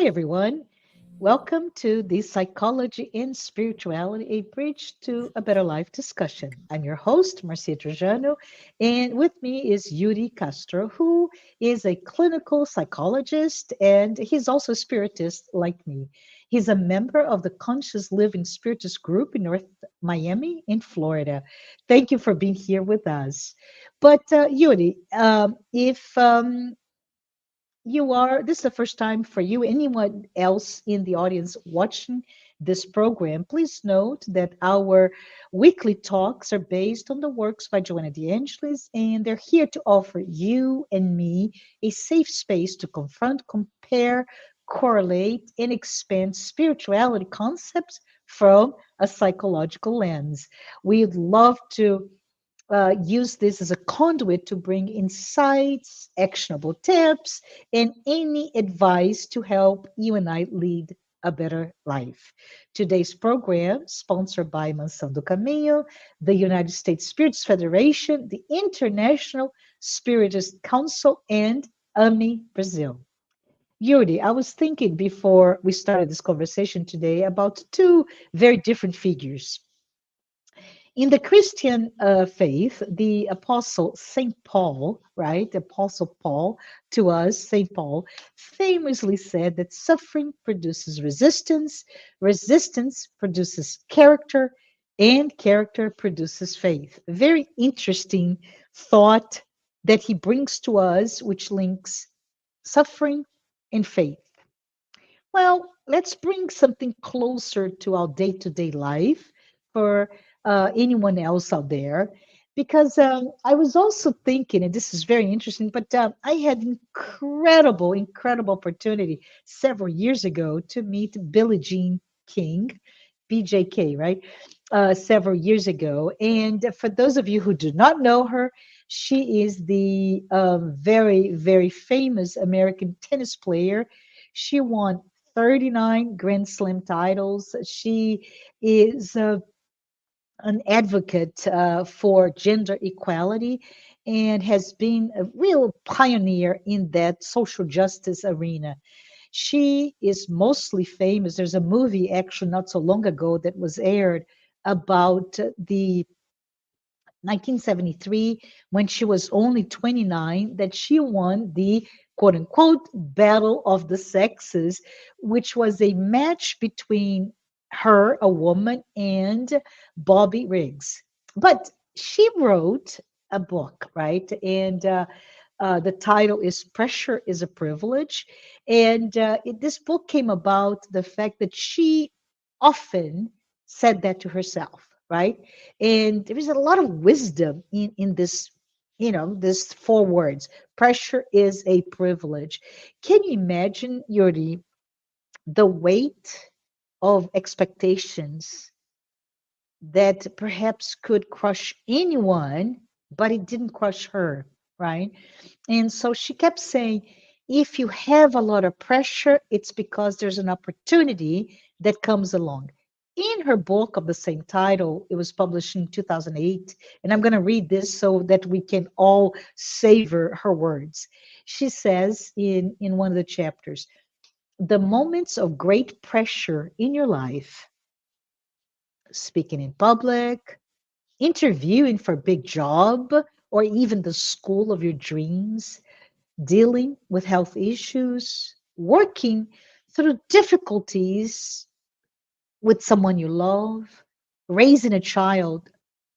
everyone. Welcome to the Psychology and Spirituality, a bridge to a better life discussion. I'm your host, Marcia Trajano, and with me is Yuri Castro, who is a clinical psychologist and he's also a spiritist like me. He's a member of the Conscious Living Spiritist group in North Miami in Florida. Thank you for being here with us. But Yuri, if this is the first time for you, anyone else in the audience watching this program, please note that our weekly talks are based on the works by Joanna de Angelis, and they're here to offer you and me a safe space to confront, compare, correlate, and expand spirituality concepts from a psychological lens. We'd love to use this as a conduit to bring insights, actionable tips, and any advice to help you and I lead a better life. Today's program, sponsored by Mansão do Caminho, the United States Spirits Federation, the International Spiritist Council, and AMI Brazil. Yuri, I was thinking before we started this conversation today about two very different figures. In the Christian faith, the apostle St. Paul, right? The apostle Paul, to us, St. Paul, famously said that suffering produces resistance, resistance produces character, and character produces faith. Very interesting thought that he brings to us, which links suffering and faith. Well, let's bring something closer to our day to day life for anyone else out there. Because I was also thinking, and this is very interesting, but I had incredible opportunity several years ago to meet Billie Jean King, BJK, right? Several years ago. And for those of you who do not know her, she is the very famous American tennis player. She won 39 Grand Slam titles. She is an advocate for gender equality and has been a real pioneer in that social justice arena. She is mostly famous. There's a movie actually not so long ago that was aired about the 1973, when she was only 29, that she won the quote unquote battle of the sexes, which was a match between her, a woman, and Bobby Riggs. But she wrote a book, right? And the title is Pressure is a Privilege. And this book came about the fact that she often said that to herself, right? And there is a lot of wisdom in this, this four words. Pressure is a privilege. Can you imagine, Yuri, the weight of expectations that perhaps could crush anyone, but it didn't crush her, right? And so she kept saying, if you have a lot of pressure, it's because there's an opportunity that comes along. In her book of the same title, it was published in 2008, and I'm going to read this so that we can all savor her words. She says in one of the chapters, the moments of great pressure in your life, speaking in public, interviewing for a big job, or even the school of your dreams, dealing with health issues, working through difficulties with someone you love, raising a child,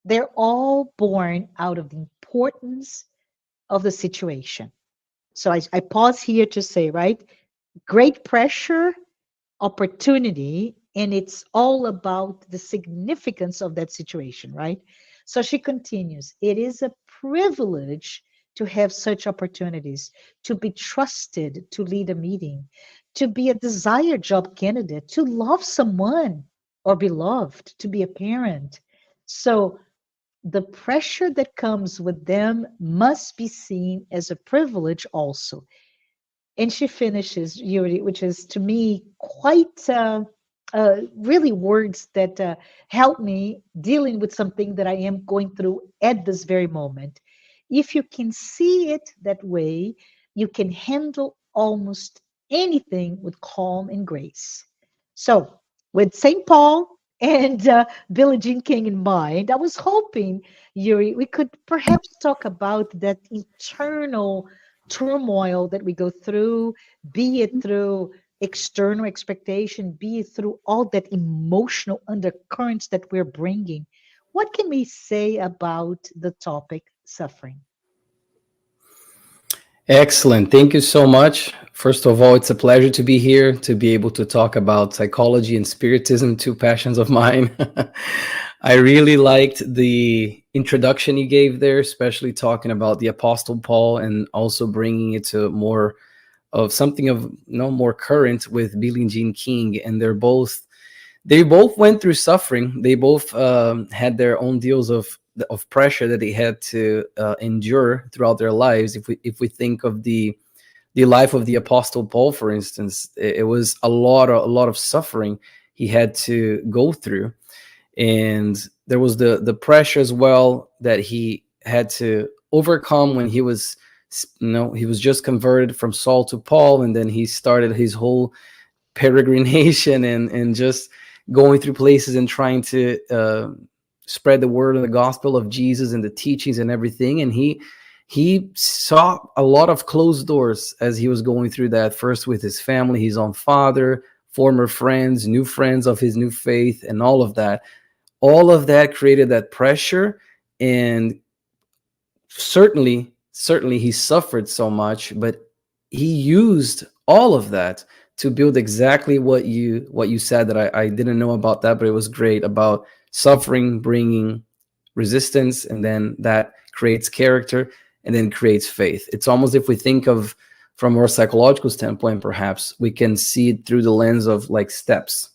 they're all born out of the importance of the situation. So I pause here to say, right? Great pressure, opportunity, and it's all about the significance of that situation, right? So she continues, it is a privilege to have such opportunities, to be trusted to lead a meeting, to be a desired job candidate, to love someone or be loved, to be a parent. So the pressure that comes with them must be seen as a privilege also. And she finishes, Yuri, which is to me quite really words that help me dealing with something that I am going through at this very moment. If you can see it that way, you can handle almost anything with calm and grace. So, with St. Paul and Billie Jean King in mind, I was hoping, Yuri, we could perhaps talk about that internal turmoil that we go through, be it through external expectation, be it through all that emotional undercurrents that we're bringing. What can we say about the topic suffering? Excellent. Thank you so much. First of all, it's a pleasure to be here, to be able to talk about psychology and spiritism, two passions of mine. I really liked the introduction you gave there, especially talking about the Apostle Paul and also bringing it to more of something of more current with Billie Jean King. And they both went through suffering. They both had their own deals of pressure that they had to endure throughout their lives. If we think of the life of the Apostle Paul, for instance, it was a lot of suffering he had to go through, and there was the pressure as well that he had to overcome when he was just converted from Saul to Paul, and then he started his whole peregrination and just going through places and trying to spread the word of the gospel of Jesus and the teachings and everything. And he saw a lot of closed doors as he was going through that, first with his family, his own father, former friends, new friends of his new faith, and all of that. All of that created that pressure, and certainly he suffered so much, but he used all of that to build exactly what you said, that I didn't know about that, but it was great, about suffering bringing resistance, and then that creates character, and then creates faith. It's almost, if we think of from a more psychological standpoint, perhaps we can see it through the lens of like steps,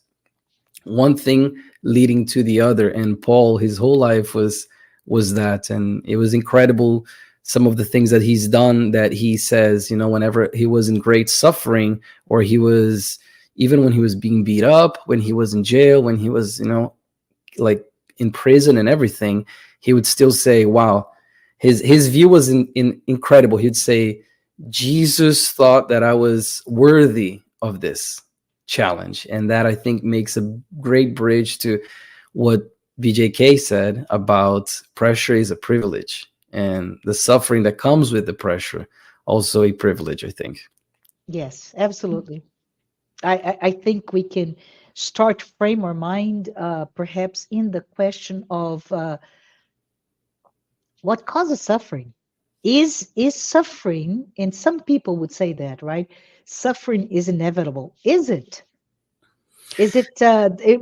one thing leading to the other. And Paul, his whole life was that, and it was incredible, some of the things that he's done, that he says, whenever he was in great suffering, or even when he was being beat up, when he was in jail, when he was like in prison and everything, he would still say, wow, his view was incredible. He'd say, Jesus thought that I was worthy of this challenge. And that, I think, makes a great bridge to what BJK said about pressure is a privilege, and the suffering that comes with the pressure also a privilege, I think. Yes, absolutely. I think we can start frame our mind perhaps in the question of what causes suffering. Is suffering, and some people would say that, right? Suffering is inevitable. Is it? Is it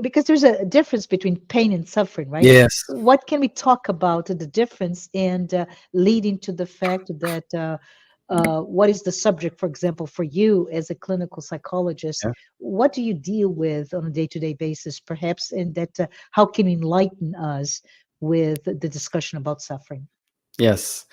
because there's a difference between pain and suffering, right? Yes. What can we talk about the difference, and leading to the fact that what is the subject, for example, for you as a clinical psychologist? Yeah. What do you deal with on a day-to-day basis, perhaps, and that how can you enlighten us with the discussion about suffering? Yes.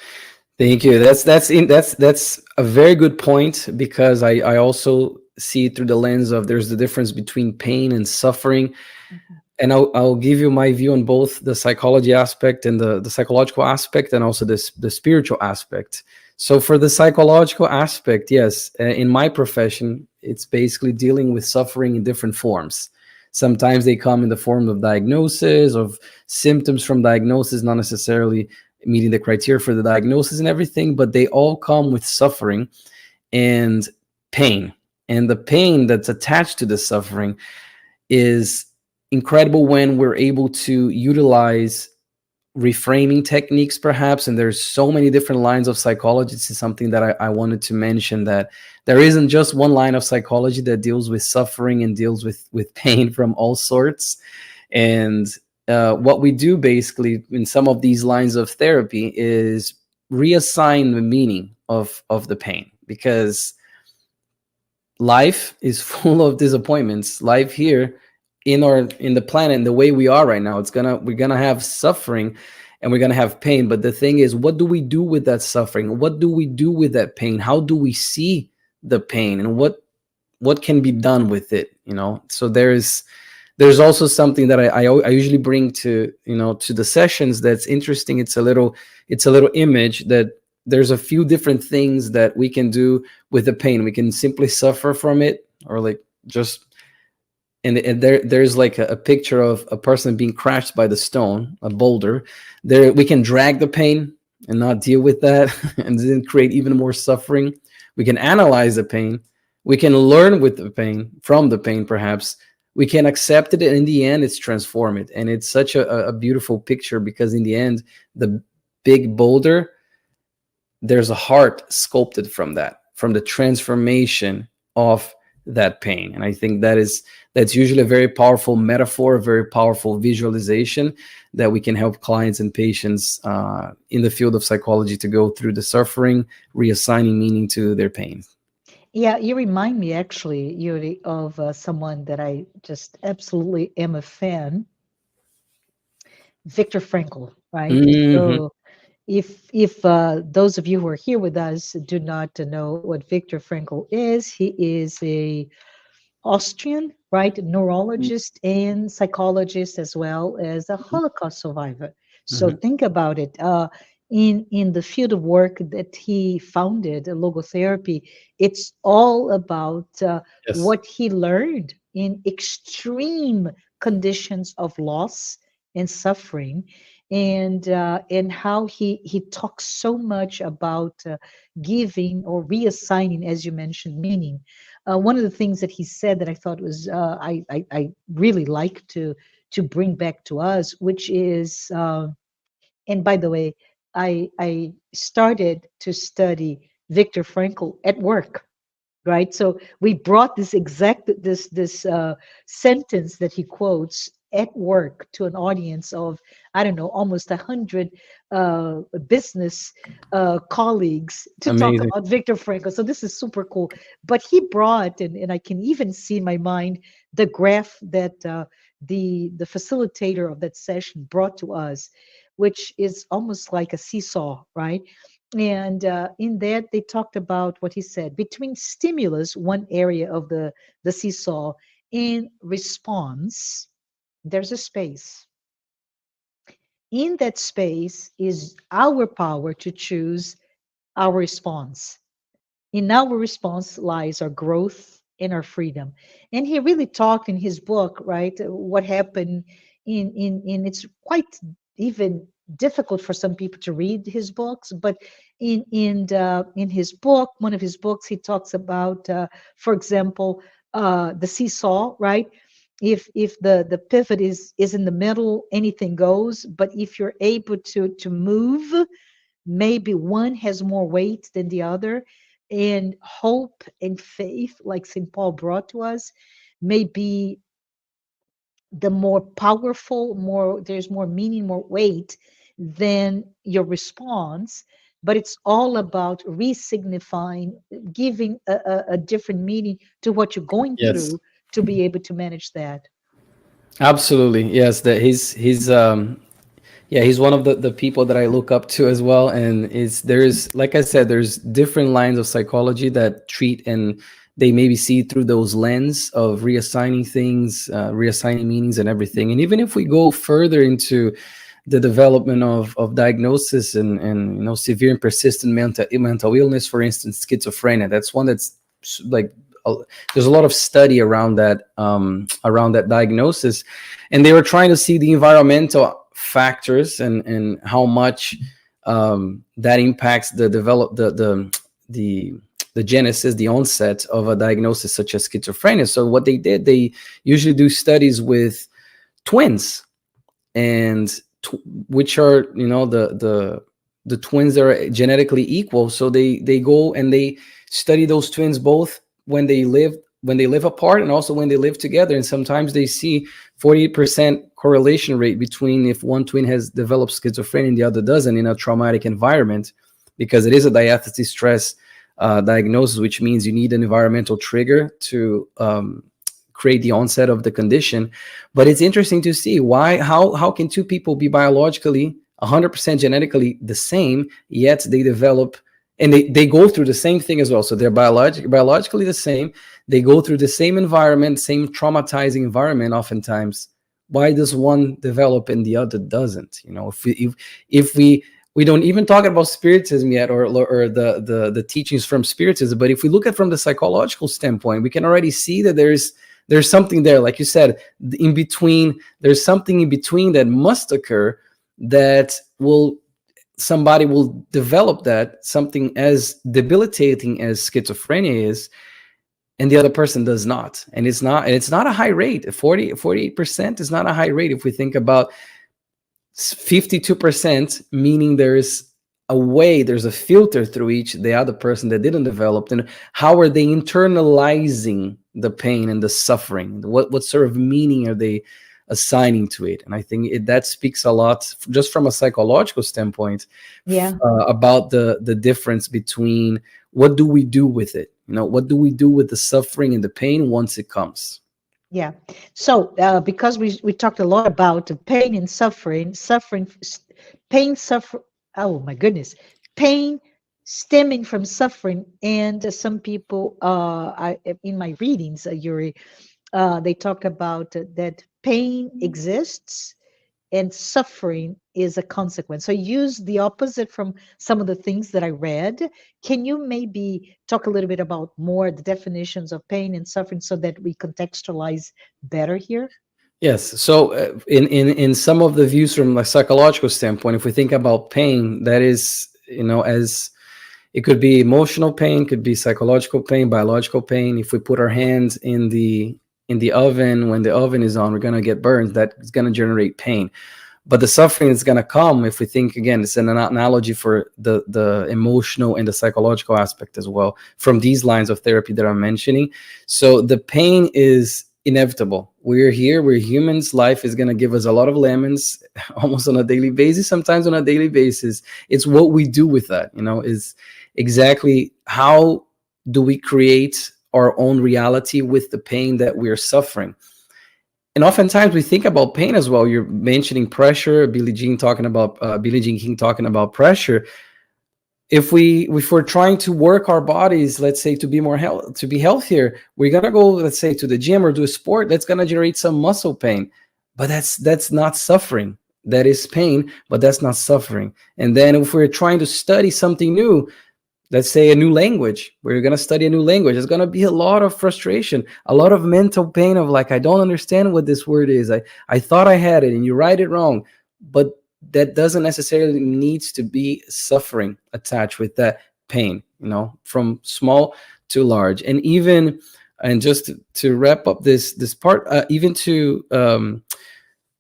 Thank you. That's a very good point, because I also see it through the lens of, there's the difference between pain and suffering. Mhm. And I'll give you my view on both the psychology aspect and the psychological aspect, and also the spiritual aspect. So for the psychological aspect, yes, in my profession, it's basically dealing with suffering in different forms. Sometimes they come in the form of diagnosis, of symptoms from diagnosis, not necessarily meeting the criteria for the diagnosis and everything, but they all come with suffering and pain. And the pain that's attached to the suffering is incredible when we're able to utilize reframing techniques, perhaps. And there's so many different lines of psychology. This is something that I wanted to mention, that there isn't just one line of psychology that deals with suffering and deals with pain from all sorts. And what we do basically in some of these lines of therapy is reassign the meaning of the pain, because life is full of disappointments. Life here in the planet, and the way we are right now, we're gonna have suffering, and we're gonna have pain. But the thing is, what do we do with that suffering? What do we do with that pain? How do we see the pain, and what can be done with it? So there's also something that I usually bring to to the sessions that's interesting. It's a little image that there's a few different things that we can do with the pain. We can simply suffer from it, or like just, and there's like a picture of a person being crashed by the stone, a boulder. There we can drag the pain and not deal with that and then create even more suffering. We can analyze the pain. We can learn with the pain, from the pain perhaps. We can accept it, and in the end it's transform it. And it's such a beautiful picture, because in the end, the big boulder, there's a heart sculpted from that, from the transformation of that pain. And I think that's usually a very powerful metaphor, a very powerful visualization that we can help clients and patients in the field of psychology to go through the suffering, reassigning meaning to their pain. Yeah, you remind me actually, Yuri, of someone that I just absolutely am a fan, Viktor Frankl, right? Hmm. So if those of you who are here with us do not know what Viktor Frankl is, he is a Austrian, right, neurologist and psychologist, as well as a Holocaust survivor. So Hmm. think about it. In the field of work that he founded, logotherapy, it's all about Yes. what he learned in extreme conditions of loss and suffering, and how he talks so much about giving or reassigning, as you mentioned, meaning. One of the things that he said that I thought was I really like to bring back to us, which is, and by the way, I started to study Viktor Frankl at work, right? So we brought this sentence that he quotes at work to an audience of, I don't know, almost 100 business colleagues to talk Amazing. about Viktor Frankl. So this is super cool. But he brought, and I can even see in my mind the graph that the facilitator of that session brought to us, which is almost like a seesaw, right? And in that, they talked about what he said between stimulus, one area of the seesaw, and response, there's a space. In that space is our power to choose our response. In our response lies our growth and our freedom. And he really talked in his book, right, what happened in it's quite even difficult for some people to read his books, but in his book, one of his books, he talks about, for example, the seesaw, right? If the pivot is in the middle, anything goes. But if you're able to move, maybe one has more weight than the other, and hope and faith, like St. Paul brought to us, may be the more powerful, more there's more meaning, more weight than your response. But it's all about re-signifying, giving a different meaning to what you're going Yes. through to be able to manage that. Absolutely. Yes. That he's yeah, he's one of the people that I look up to as well. And there's, like I said, there's different lines of psychology that treat, and they maybe see through those lens of reassigning things, reassigning meanings and everything. And even if we go further into the development of diagnosis and severe and persistent mental illness, for instance, schizophrenia, that's one that's like, uh, there's a lot of study around that diagnosis, and they were trying to see the environmental factors and how much that impacts the genesis, the onset of a diagnosis such as schizophrenia. So what they did, they usually do studies with twins, and which are, the twins that are genetically equal. So they go and they study those twins both when they live apart and also when they live together. And sometimes they see 48% correlation rate between if one twin has developed schizophrenia and the other doesn't in a traumatic environment, because it is a diathesis stress diagnosis, which means you need an environmental trigger to create the onset of the condition. But it's interesting to see how can two people be biologically 100% genetically the same, yet they develop, and they go through the same thing as well. So they're biologically the same. They go through the same environment, same traumatizing environment oftentimes. Why does one develop and the other doesn't? If we We don't even talk about spiritism yet, or the teachings from spiritism. But if we look at from the psychological standpoint, we can already see that there's something there, like you said, in between. There's something in between that must occur, that will somebody will develop that something as debilitating as schizophrenia is, and the other person does not. And it's not a high rate. 48% is not a high rate. If we think about 52%, meaning there's a filter through each, the other person that didn't develop, then how are they internalizing the pain and the suffering? What sort of meaning are they assigning to it? And I think that speaks a lot, just from a psychological standpoint, Yeah. about the difference between what do we do with it, what do we do with the suffering and the pain once it comes. Yeah. So, because we talked a lot about the pain and suffering, pain, suffer. Oh my goodness, pain stemming from suffering, and some people, in my readings, Yuri, they talk about that pain exists and suffering is a consequence. So use the opposite from some of the things that I read. Can you maybe talk a little bit about more the definitions of pain and suffering so that we contextualize better here? Yes. So in some of the views from a psychological standpoint, if we think about pain, that is, as it could be emotional pain, could be psychological pain, biological pain. If we put our hands in the oven, when the oven is on, we're going to get burns. That is going to generate pain. But the suffering is going to come, if we think, again, it's an analogy for the emotional and the psychological aspect as well, from these lines of therapy that I'm mentioning. So the pain is inevitable. We're here, we're humans. Life is going to give us a lot of lemons almost on a daily basis, sometimes on a daily basis. It's what we do with that, is exactly how do we create our own reality with the pain that we're suffering. And oftentimes we think about pain as well. You're mentioning pressure, Billie Jean King talking about pressure. If we're trying to work our bodies, let's say, to be to be healthier, we're gonna go, let's say, to the gym or do a sport that's gonna generate some muscle pain, but that's not suffering. That is pain, but that's not suffering. And then if we're trying to study something new, let's say a new language, we're going to study a new language, there's going to be a lot of frustration, a lot of mental pain of like, I don't understand what this word is. I thought I had it and you write it wrong. But that doesn't necessarily needs to be suffering attached with that pain, from small to large. And just to wrap up this part, even to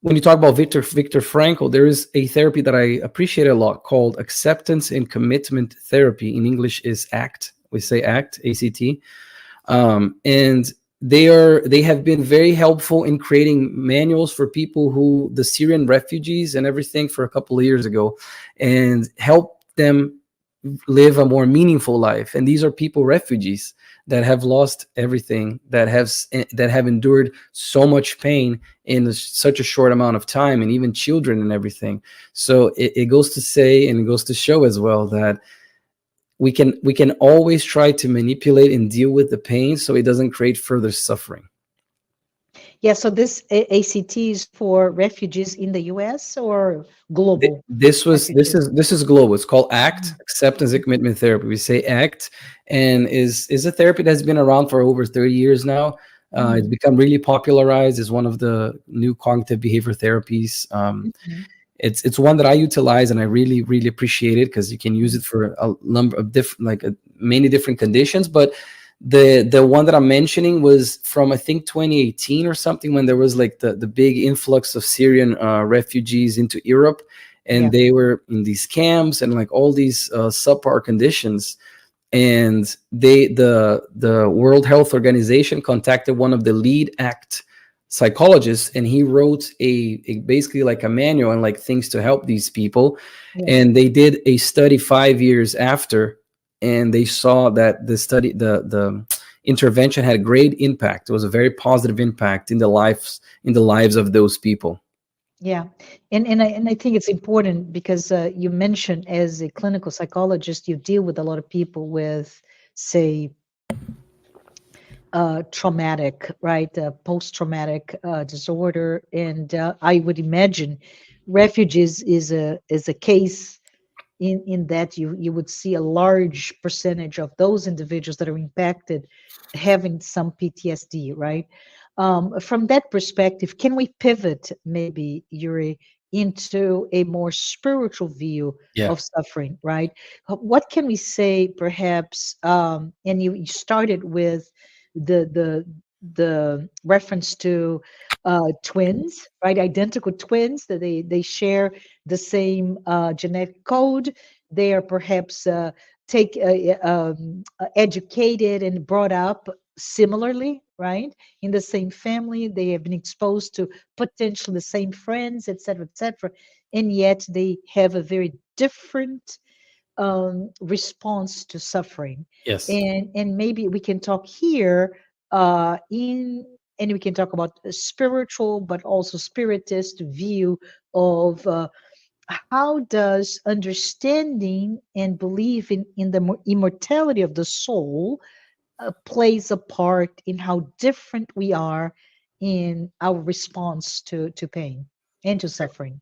when you talk about Viktor Frankl, there is a therapy that I appreciate a lot called acceptance and commitment therapy. In English is ACT. We say ACT, ACT. And they have been very helpful in creating manuals for people who, the Syrian refugees and everything, for a couple of years ago, and help them live a more meaningful life. And these are people, refugees, that have lost everything, that have endured so much pain in such a short amount of time, and even children and everything. So it goes to say, and it goes to show as well, that we can always try to manipulate and deal with the pain so it doesn't create further suffering. Yeah, so this ACT is for refugees in the US or global This refugees? is global. It's called ACT, Mhm. acceptance and commitment therapy. We say ACT, and is a therapy that's been around for over 30 years now. It's Mhm. become really popularized. It's one of the new cognitive behavior therapies. Mhm. It's one that I utilize, and I really really appreciate it, because you can use it for a number of different, many different conditions. But the one that I'm mentioning was from, I think, 2018 or something, when there was like the big influx of Syrian refugees into Europe, and Yeah. they were in these camps and like all these subpar conditions. And the World Health Organization contacted one of the lead ACT psychologists, and he wrote a basically like a manual and like things to help these people. Yeah. And they did a study 5 years after, and they saw that the intervention had a great impact. It was a very positive impact in the lives of those people. Yeah, and I think it's important because you mentioned, as a clinical psychologist, you deal with a lot of people with, say, traumatic, right, post-traumatic disorder, and I would imagine refugees is a case in that you would see a large percentage of those individuals that are impacted having some PTSD, right? From that perspective, can we pivot maybe, Yuri, into a more spiritual view Yeah. of suffering, right? What can we say, perhaps? And you started with the the reference to twins, right? Identical twins that they share the same genetic code. They are perhaps educated and brought up similarly, right? In the same family, they have been exposed to potentially the same friends, etc., etc., and yet they have a very different response to suffering. Yes. And maybe we can talk here in and we can talk about a spiritual but also spiritist view of how does understanding and belief in the immortality of the soul plays a part in how different we are in our response to pain and to suffering.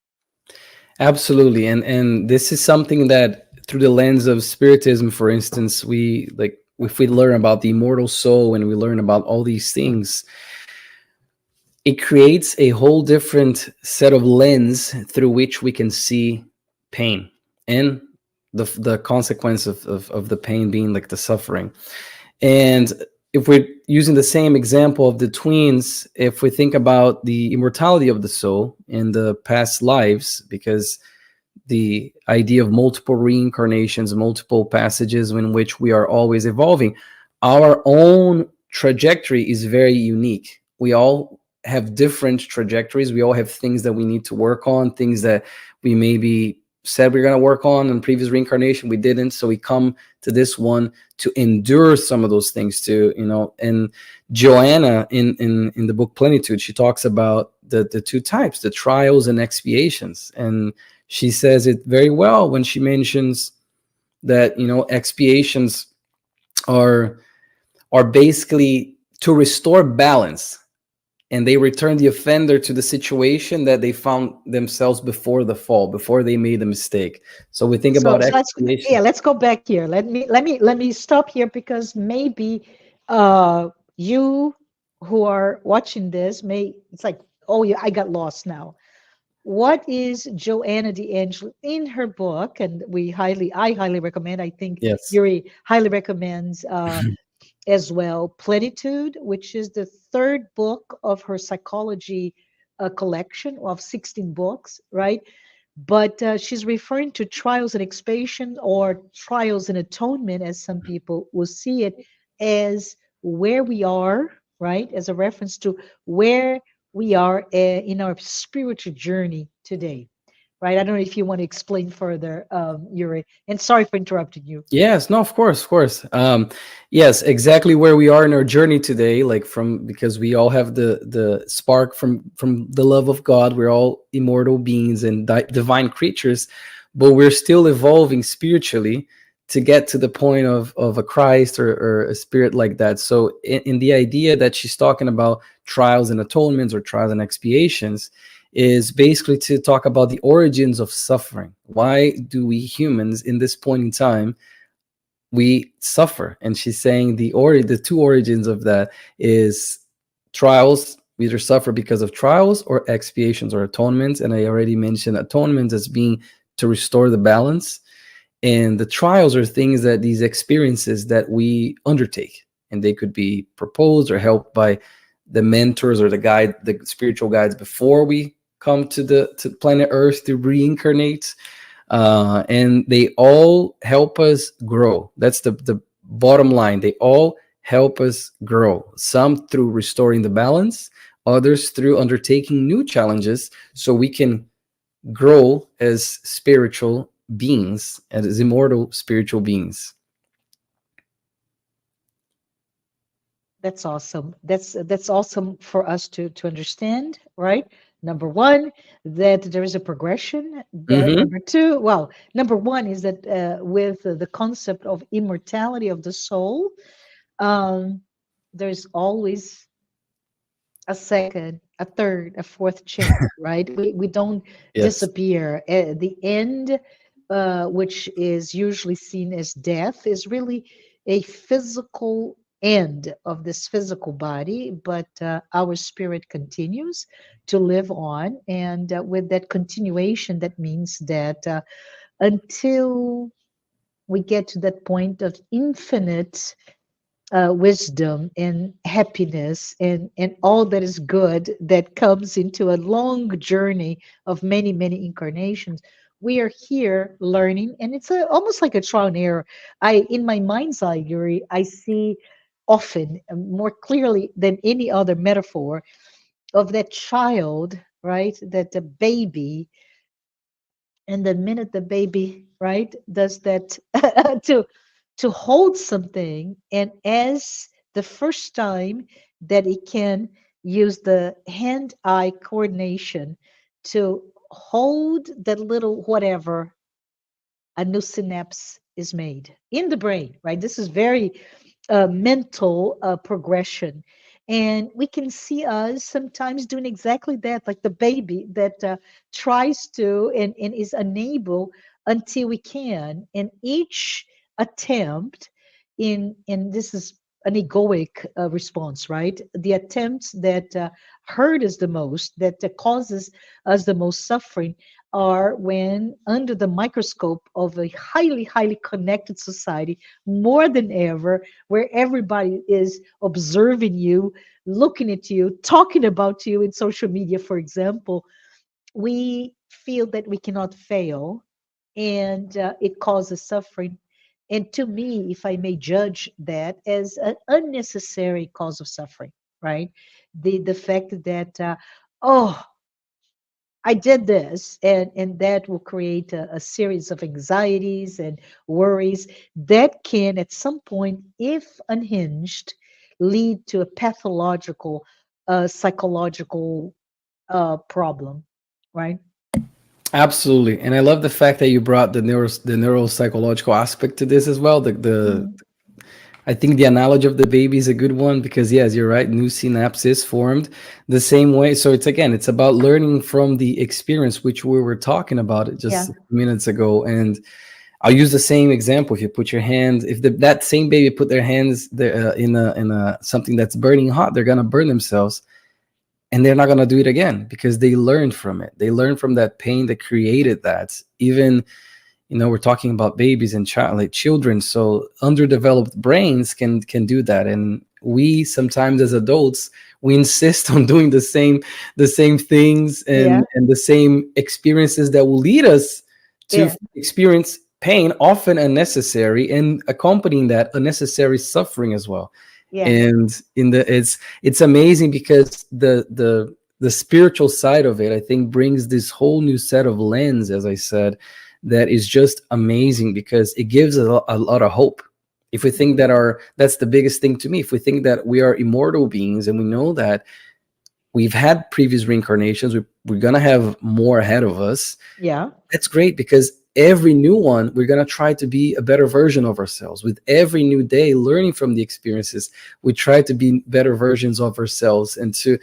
Absolutely. And this is something that through the lens of spiritism, for instance, we like if we learn about the immortal soul and we learn about all these things, it creates a whole different set of lens through which we can see pain and the consequence of the pain being like the suffering. And if we're using the same example of the twins, if we think about the immortality of the soul in the past lives, because the idea of multiple reincarnations, multiple passages in which we are always evolving, our own trajectory is very unique. We all have different trajectories. We all have things that we need to work on, things that we maybe said we are going to work on in previous reincarnation, we didn't. So we come to this one to endure some of those things too, you know. And Joanna in the book Plenitude, she talks about the two types, the trials and expiations. And she says it very well when she mentions that, you know, expiations are basically to restore balance, and they return the offender to the situation that they found themselves before the fall, before they made the mistake. So we think So, about let's expiation. yeah, let's go back here. Let me stop here because maybe you who are watching this may it's like, oh yeah, I got lost now. What is Joanna de Angelis in her book? And I highly recommend. I think Yes. Yuri highly recommends as well. Plenitude, which is the third book of her psychology collection of 16 books, right? But she's referring to trials and expiation, or trials and atonement, as some people will see it, as where we are, right? As a reference to where we are in our spiritual journey today, right? I don't know if you want to explain further, Yuri. And sorry for interrupting you. Yes, no, of course, of course. Yes, exactly where we are in our journey today, like from because we all have the spark from the love of God. We're all immortal beings and divine creatures, but we're still evolving spiritually to get to the point of a Christ or a spirit like that. So, in the idea that she's talking about trials and atonements or trials and expiations, is basically to talk about the origins of suffering. Why do we humans in this point in time we suffer? And she's saying the two origins of that is trials. We either suffer because of trials or expiations or atonements. And I already mentioned atonements as being to restore the balance. And the trials are things that these experiences that we undertake, and they could be proposed or helped by the mentors or the spiritual guides before we come to planet Earth to reincarnate, and they all help us grow. That's the bottom line. They all help us grow. Some through restoring the balance, others through undertaking new challenges, so we can grow as spiritual beings, as immortal spiritual beings. That's awesome. That's awesome for us to understand, right? Number one, that there is a progression. That Hmm. number two, well, number one is that with the concept of immortality of the soul, um, there's always a second, a third, a fourth chance, right? We don't Yes. disappear. The end which is usually seen as death, is really a physical end of this physical body, but our spirit continues to live on. And with that continuation, that means that until we get to that point of infinite wisdom and happiness and all that is good that comes into a long journey of many, many incarnations. We are here learning, and it's almost like a trial and error. In my mind's eye, Yuri, I see often more clearly than any other metaphor of that child, right? That the baby, and the minute the baby, right, does that to hold something, and as the first time that it can use the hand-eye coordination to hold that little whatever, a new synapse is made in the brain, right? This is very mental progression. And we can see us sometimes doing exactly that, like the baby that tries to and is unable until we can. And each attempt in this is an egoic response, right? The attempts that hurt us the most, that causes us the most suffering, are when under the microscope of a highly, highly connected society, more than ever, where everybody is observing you, looking at you, talking about you in social media, for example, we feel that we cannot fail, and it causes suffering. And to me, if I may judge that as an unnecessary cause of suffering, right? The fact that oh, I did this, and that will create a series of anxieties and worries that can, at some point, if unhinged, lead to a pathological, psychological problem, right? Absolutely, and I love the fact that you brought the neuropsychological aspect to this as well. The Mhm. I think the analogy of the baby is a good one because yes, you're right. New synapses formed the same way. So it's again, it's about learning from the experience, which we were talking about it Yeah, just minutes ago. And I'll use the same example. If you put your hands, if that same baby put their hands there, in a something that's burning hot, they're gonna burn themselves, and they're not gonna do it again because they learned from it. They learned from that pain that created that. Even we're talking about babies and like children, so underdeveloped brains can do that. And we sometimes as adults, we insist on doing the same things yeah, and the same experiences that will lead us to yeah, experience pain, often unnecessary, and accompanying that unnecessary suffering as well. yeah, And it's amazing because the spiritual side of it, I think, brings this whole new set of lens, as I said, that is just amazing because it gives a lot of hope. If we think that that's the biggest thing to me, if we think that we are immortal beings and we know that we've had previous reincarnations, we're going to have more ahead of us, yeah, that's great because every new one, we're going to try to be a better version of ourselves. With every new day, learning from the experiences, we try to be better versions of ourselves and to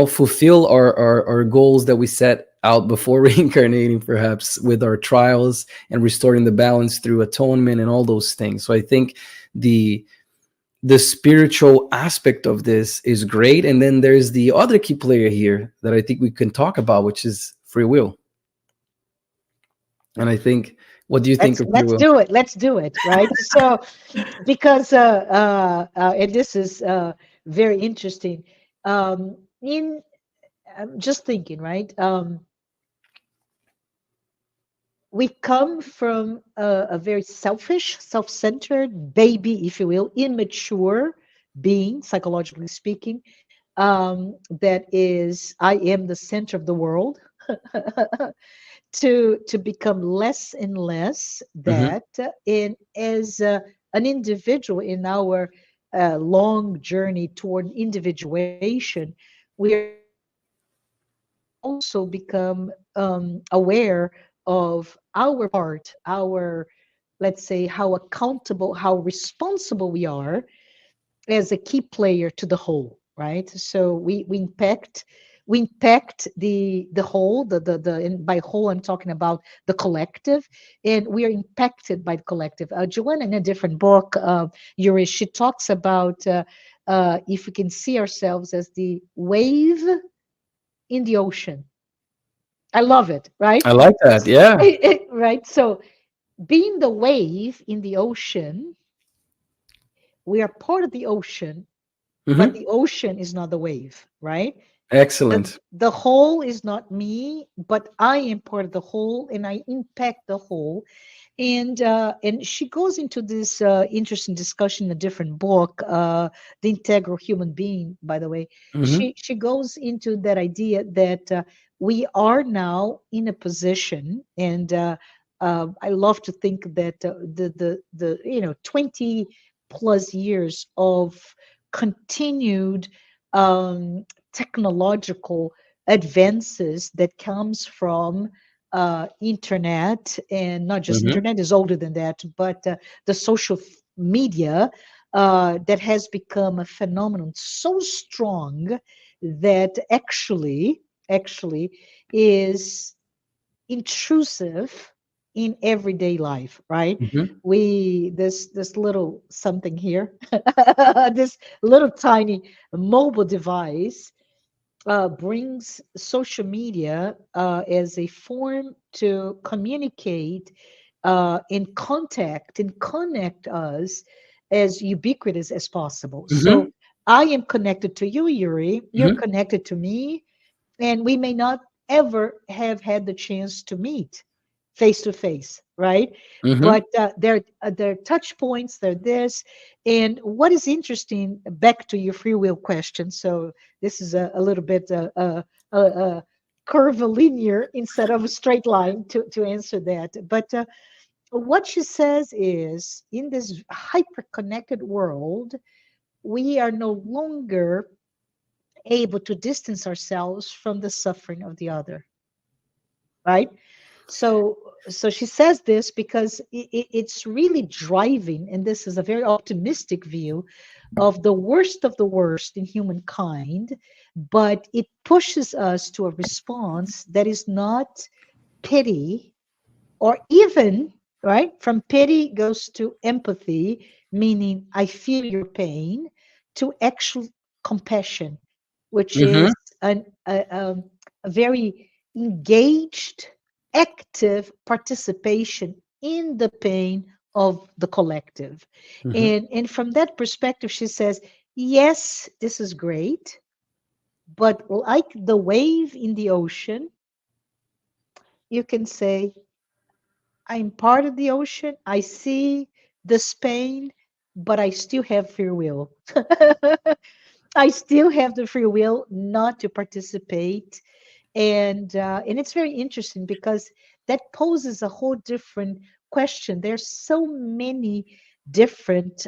fulfill our goals that we set out before reincarnating, perhaps with our trials and restoring the balance through atonement and all those things. So I think the the spiritual aspect of this is great, and then there's the other key player here that I think we can talk about, which is free will. And I think, what do you think of free let's will? do it. Let's do it, right? So, because and this is very interesting. In I'm just thinking, right? We come from a very selfish, self-centered baby, if you will, immature being, psychologically speaking. That is, I am the center of the world. To become less and less Hmm. that, in as an individual in our long journey toward individuation, we are also become aware of our part, our, let's say, how accountable, how responsible we are as a key player to the whole, right? So we impact we impact the whole, and by whole I'm talking about the collective, and we are impacted by the collective. Joanna, in a different book, Yuri, she talks about if we can see ourselves as the wave in the ocean. I love it, right? I like that. Yeah. Right. So being the wave in the ocean, we are part of the ocean, but Hmm. the ocean is not the wave, right? the Excellent. the whole is not me, but I am part of the whole, and I impact the whole. And she goes into this interesting discussion in a different book, The Integral Human Being, by the way. Hmm. She goes into that idea that we are now in a position, and I love to think that the 20 plus years of continued technological advances that comes from internet, and not just Hmm. internet is older than that, but the social media that has become a phenomenon so strong that actually is intrusive in everyday life, right? Hmm. We this little something here, this little tiny mobile device brings social media as a form to communicate and contact and connect us as ubiquitous as possible. So Hmm. I am connected to you, Yuri. You're Hmm. connected to me, and we may not ever have had the chance to meet face to face, right? Hmm. But there are touch points, they're this. And what is interesting, back to your free will question, so this is a little bit a curvilinear instead of a straight line to answer that. But what she says is, in this hyper connected world, we are no longer able to distance ourselves from the suffering of the other, right? So so she says this because it's really driving, and this is a very optimistic view of the worst in humankind, but it pushes us to a response that is not pity, or even, right, from pity goes to empathy, meaning I feel your pain, to actual compassion, which Hmm. is a very engaged, active participation in the pain of the collective. Hmm. And from that perspective, she says, yes, this is great, but like the wave in the ocean, you can say, I'm part of the ocean. I see this pain, but I still have free will. I still have the free will not to participate, and it's very interesting because that poses a whole different question. There's so many different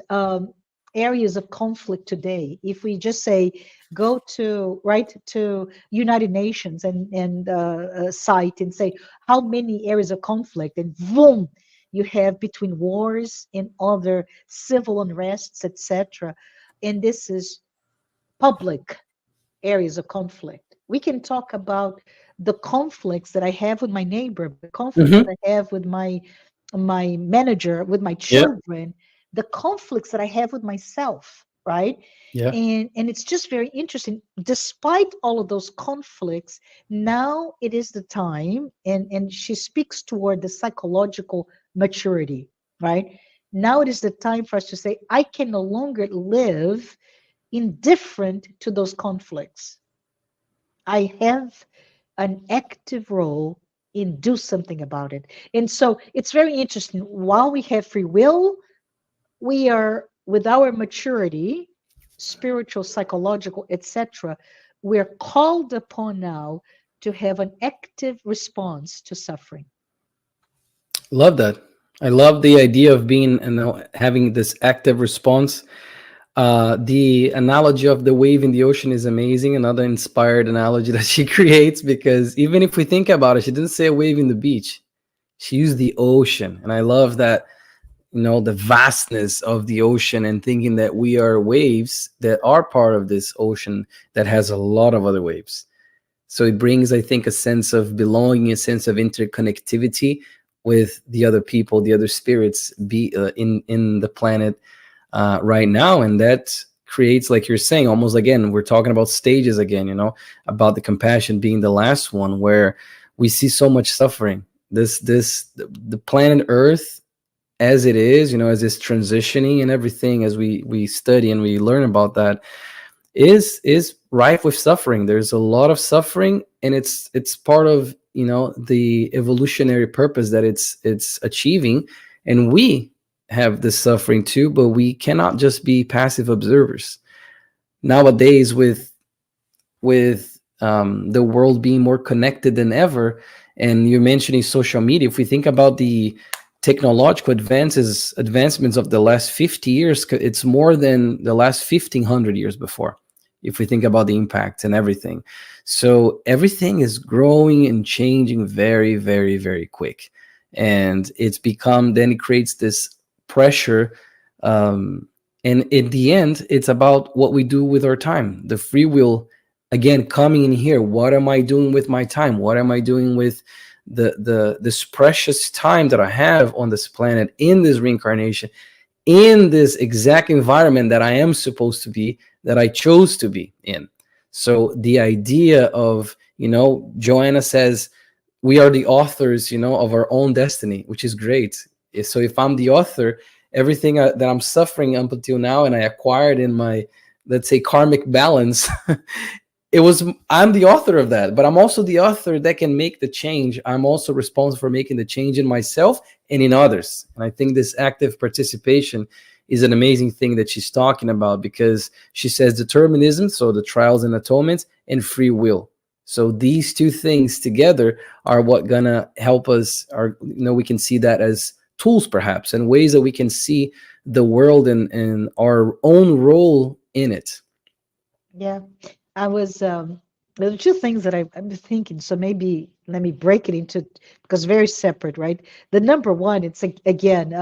areas of conflict today. If we just say go to right to United Nations and site and say how many areas of conflict, and boom, you have between wars and other civil unrests, etc. And this is public areas of conflict. We can talk about the conflicts that I have with my neighbor, the conflicts that Hmm. I have with my manager, with my Yeah. children, the conflicts that I have with myself, right? Yeah. And it's just very interesting. Despite all of those conflicts, now it is the time, and she speaks toward the psychological maturity, right? Now it is the time for us to say, I can no longer live indifferent to those conflicts. I have an active role in do something about it. And so it's very interesting. While we have free will, we are with our maturity, spiritual, psychological, etc., we're called upon now to have an active response to suffering. Love that. I love the idea of being and having this active response. The analogy of the wave in the ocean is amazing. Another inspired analogy that she creates, because even if we think about it, she didn't say a wave in the beach. She used the ocean. And I love that, the vastness of the ocean, and thinking that we are waves that are part of this ocean that has a lot of other waves. So it brings, I think, a sense of belonging, a sense of interconnectivity with the other people, the other spirits be in the planet right now. And that creates, like you're saying, almost, again, we're talking about stages again, about the compassion being the last one, where we see so much suffering. The planet Earth, as it is, as it's transitioning and everything, as we study and we learn about that, is rife with suffering. There's a lot of suffering, and it's part of the evolutionary purpose that it's achieving. And we have this suffering too, but we cannot just be passive observers nowadays, with the world being more connected than ever. And you're mentioning social media. If we think about the technological advancements of the last 50 years, it's more than the last 1500 years before, if we think about the impact and everything. So everything is growing and changing very, very, very quick. And then it creates this pressure. And in the end, it's about what we do with our time, the free will, again, coming in here. What am I doing with my time? What am I doing with this precious time that I have on this planet, in this reincarnation, in this exact environment that I am supposed to be, that I chose to be in? So the idea of, Joanna says, we are the authors, of our own destiny, which is great. So if I'm the author, everything that I'm suffering up until now, and I acquired in my, let's say, karmic balance, I'm the author of that, but I'm also the author that can make the change. I'm also responsible for making the change in myself and in others. And I think this active participation is an amazing thing that she's talking about, because she says determinism, so the trials and atonements, and free will. So these two things together are what gonna help us, we can see that as tools, perhaps, and ways that we can see the world and our own role in it. Yeah, I was. There are two things that I'm thinking. So maybe let me break it into, because very separate, right? The number one, it's again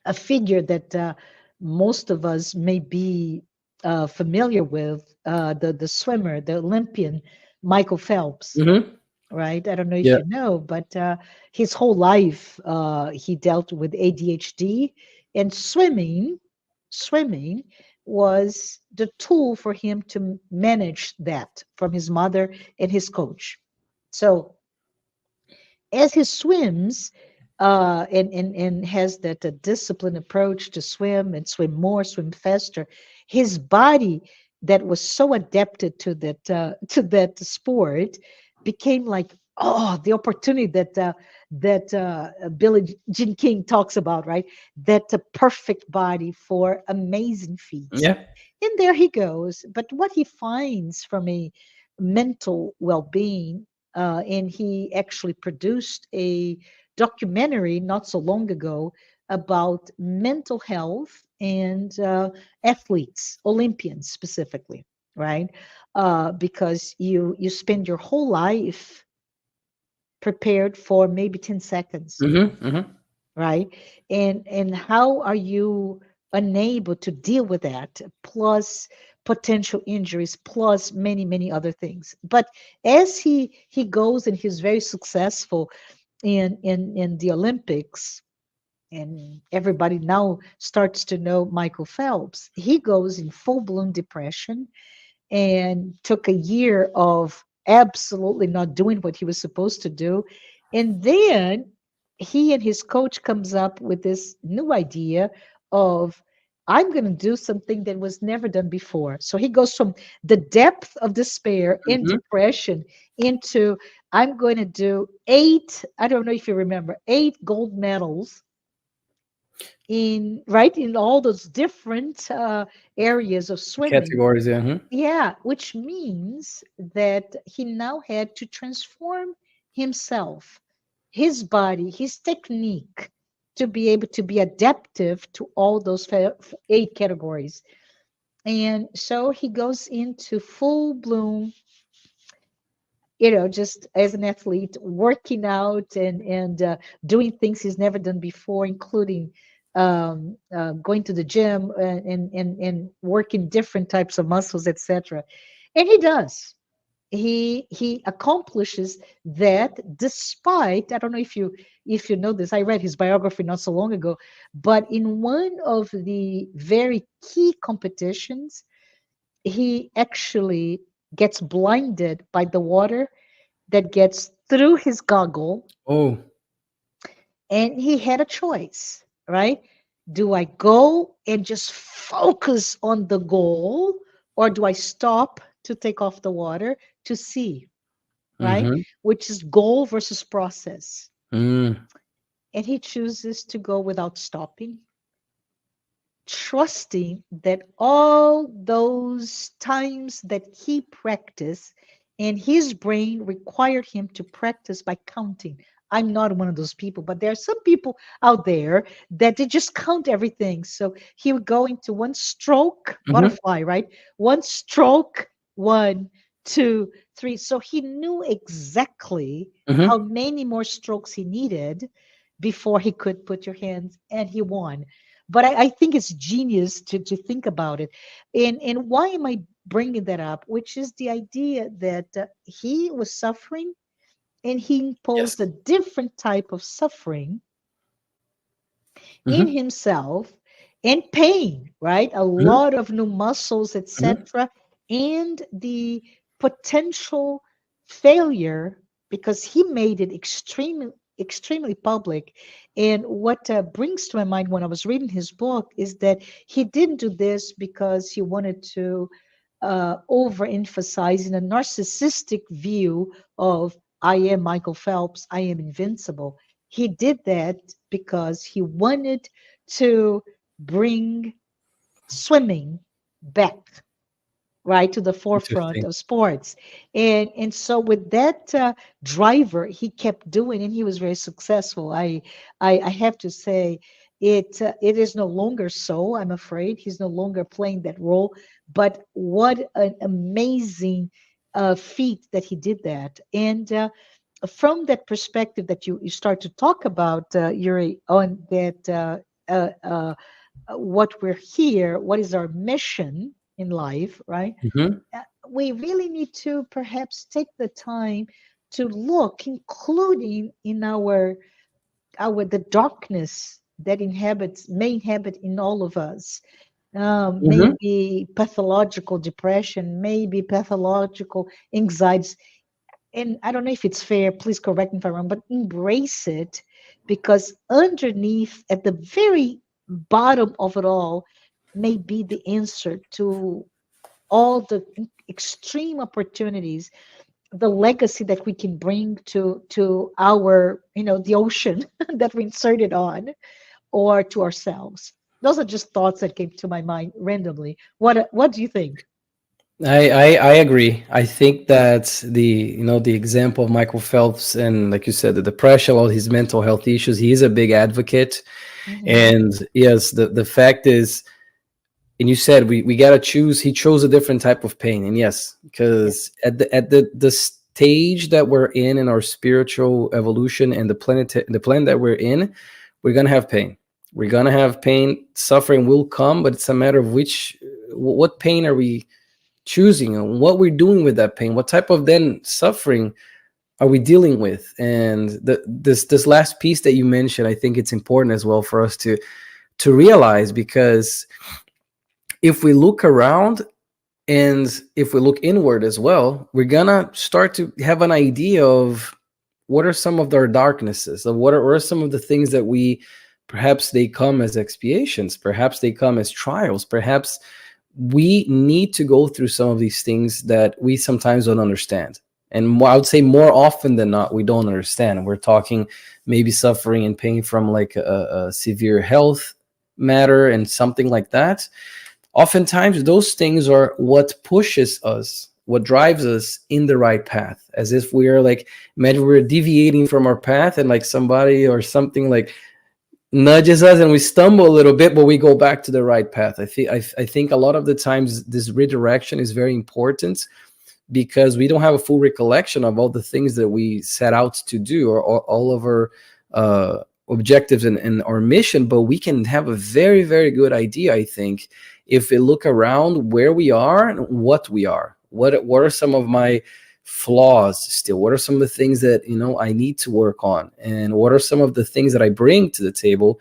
a figure that most of us may be familiar with, the swimmer, the Olympian, Michael Phelps, Mm-hmm. right? I don't know if Yeah. you know, but his whole life he dealt with ADHD, and swimming was the tool for him to manage that from his mother and his coach. So as he swims, and has that disciplined approach to swim and swim more, swim faster, his body that was so adapted to that sport became like, oh, the opportunity that Billie Jean King talks about, right? That perfect body for amazing feats. Yeah. And there he goes. But what he finds from a mental well-being, and he actually produced a documentary not so long ago about mental health and athletes, Olympians specifically, right? Because you spend your whole life prepared for maybe 10 seconds, Mm-hmm. Mm-hmm. right? And how are you unable to deal with that, plus potential injuries, plus many other things? But as he goes and he's very successful in the Olympics, and everybody now starts to know Michael Phelps, he goes in full-blown depression and took a year of absolutely not doing what he was supposed to do. And then he and his coach comes up with this new idea of, I'm going to do something that was never done before. So he goes from the depth of despair and Mm-hmm. depression into, I'm going to do eight, I don't know if you remember, eight gold medals in, right, in all those different areas of swimming. Categories. Yeah. Mm-hmm. Yeah, which means that he now had to transform himself, his body, his technique, to be able to be adaptive to all those eight categories. And so he goes into full bloom, just as an athlete, working out and doing things he's never done before, including going to the gym and working different types of muscles, etc. And he does. he accomplishes that despite, I don't know if you know this, I read his biography not so long ago, but in one of the very key competitions, he actually gets blinded by the water that gets through his goggle, Oh. and he had a choice, right? Do I go and just focus on the goal, or do I stop to take off the water to see, right? Mm-hmm. Which is goal versus process. Mm. And he chooses to go without stopping, trusting that all those times that he practiced, and his brain required him to practice by counting. I'm not one of those people, but there are some people out there that they just count everything. So he would go into one stroke, Mm-hmm. butterfly, right? One stroke, one, two, three. So he knew exactly how Mm-hmm. many more strokes he needed before he could put your hands, and he won. But I think it's genius to think about it. And why am I bringing that up? Which is the idea that he was suffering, and he Yes. imposed a different type of suffering in Mm-hmm. himself and pain, right? A Mm-hmm. lot of new muscles, Mm-hmm. etc., and the potential failure because he made it extremely public. And what brings to my mind when I was reading his book is that he didn't do this because he wanted to overemphasize in a narcissistic view of I am Michael Phelps, I am invincible. He did that because he wanted to bring swimming back, right, to the forefront Interesting. of sports. And so with that driver, he kept doing, and he was very successful. I have to say, it is no longer so. I'm afraid he's no longer playing that role. But what an amazing feat that he did that. And from that perspective that you start to talk about, Yuri, on that what we're here, what is our mission in life, right? Mm-hmm. We really need to perhaps take the time to look, including in our the darkness that inhabits may inhabit in all of us. Mm-hmm. Maybe pathological depression, maybe pathological anxieties. And I don't know if it's fair, please correct me if I'm wrong, but embrace it, because underneath, at the very bottom of it all, may be the answer to all the extreme opportunities, the legacy that we can bring to our, the ocean that we inserted on, or to ourselves. Those are just thoughts that came to my mind randomly. What do you think? I agree. I think that the example of Michael Phelps, and like you said, the depression, all his mental health issues, he is a big advocate. Hmm. And yes, the fact is, and you said we got to choose. He chose a different type of pain. And yes, Yeah. because at the stage that we're in our spiritual evolution, and the planet that we're in, we're gonna have pain. We're gonna have pain. Suffering will come, but it's a matter of what pain are we choosing, and what we're doing with that pain. What type of then suffering are we dealing with? And this last piece that you mentioned, I think it's important as well for us to realize, because if we look around and if we look inward as well, we're gonna start to have an idea of what are some of our darknesses, of what are some of the things that we, perhaps they come as expiations, perhaps they come as trials, perhaps we need to go through some of these things that we sometimes don't understand. And I would say more often than not, we don't understand. We're talking maybe suffering and pain from like a severe health matter and something like that. Oftentimes those things are what pushes us, what drives us in the right path, as if we are like, imagine we're deviating from our path and like somebody or something like nudges us and we stumble a little bit, but we go back to the right path. I think a lot of the times this redirection is very important, because we don't have a full recollection of all the things that we set out to do, or all of our objectives and our mission. But we can have a very, very good idea, I think, if we look around where we are and what we are. What are some of my flaws still? What are some of the things that, I need to work on? And what are some of the things that I bring to the table?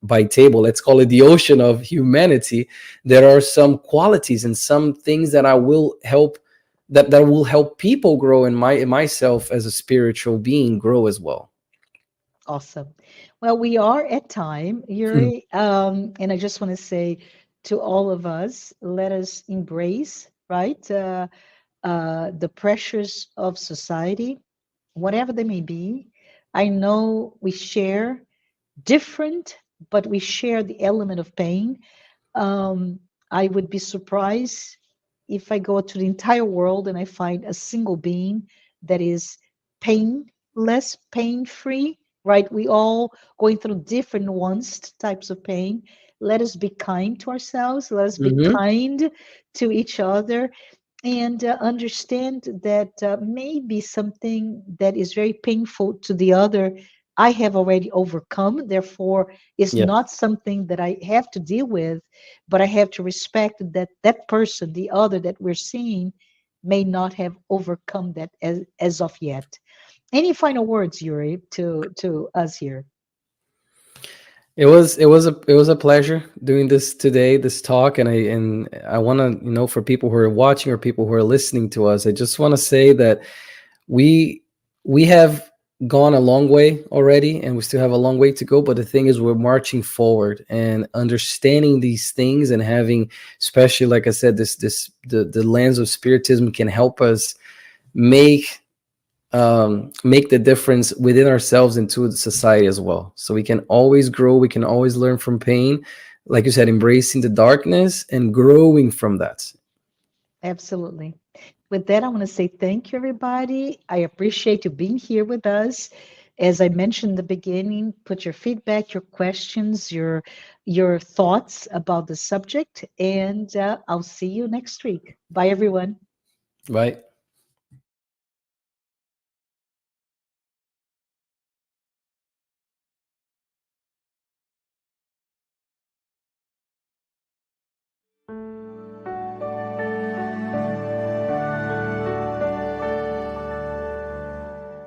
By table, let's call it the ocean of humanity. There are some qualities and some things that I will help, that will help people grow, in myself as a spiritual being grow as well. Awesome. Well, we are at time, Hmm. Yuri, and I just want to say to all of us, let us embrace, right, the pressures of society, whatever they may be. I know we share different, but we share the element of pain. Um, I would be surprised if I go to the entire world and I find a single being that is painless, pain free, right? We all going through different nuanced types of pain. Let us be kind to ourselves. Let us be Hmm. kind to each other and understand that maybe something that is very painful to the other, I have already overcome. Therefore, it's Yes. not something that I have to deal with, but I have to respect that that person, the other that we're seeing, may not have overcome that as of yet. Any final words, Yuri, to us here? It was a pleasure doing this today, this talk. And I want to, for people who are watching or people who are listening to us, I just want to say that we we have gone a long way already, and we still have a long way to go. But the thing is, we're marching forward and understanding these things, and having, especially like I said, the lens of spiritism can help us make make the difference within ourselves and to the society as well. So we can always grow, we can always learn from pain, like you said, embracing the darkness and growing from that. Absolutely. With that, I want to say thank you, everybody. I appreciate you being here with us. As I mentioned in the beginning, put your feedback, your questions, your thoughts about the subject, and I'll see you next week. Bye, everyone. Right.